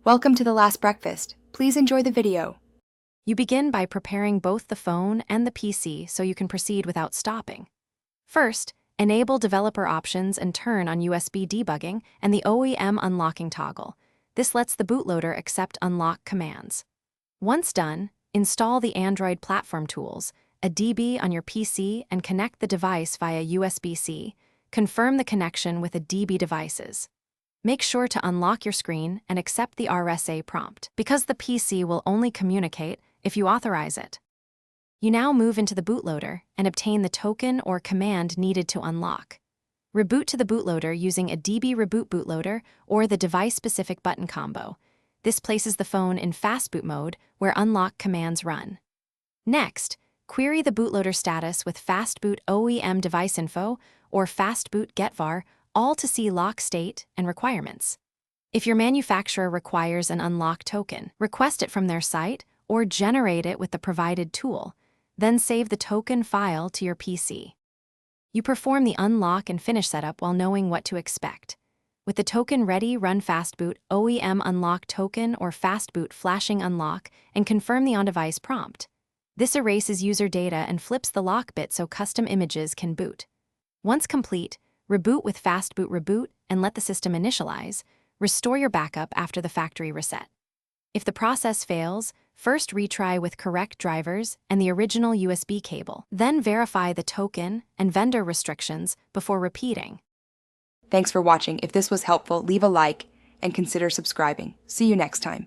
Welcome to The Last Breakfast. Please enjoy the video. You begin by preparing both the phone and the PC so you can proceed without stopping. First, enable developer options and turn on USB debugging and the OEM unlocking toggle. This lets the bootloader accept unlock commands. Once done, install the Android platform tools, a DB on your PC, and connect the device via USB-C. Confirm the connection with the DB devices. Make sure to unlock your screen and accept the RSA prompt, because the PC will only communicate if you authorize it. You now move into the bootloader and obtain the token or command needed to unlock. Reboot to the bootloader using a DB reboot bootloader or the device-specific button combo. This places the phone in fast boot mode where unlock commands run. Next, query the bootloader status with fastboot OEM device info or fastboot getvar, all to see lock state and requirements. If your manufacturer requires an unlock token, request it from their site or generate it with the provided tool, then save the token file to your PC. You perform the unlock and finish setup while knowing what to expect. With the token ready, run fastboot OEM unlock token or fastboot flashing unlock and confirm the on-device prompt. This erases user data and flips the lock bit so custom images can boot. Once complete, reboot with fastboot reboot and let the system initialize. Restore your backup after the factory reset. If the process fails, first retry with correct drivers and the original USB cable. Then verify the token and vendor restrictions before repeating. Thanks for watching. If this was helpful, leave a like and consider subscribing. See you next time.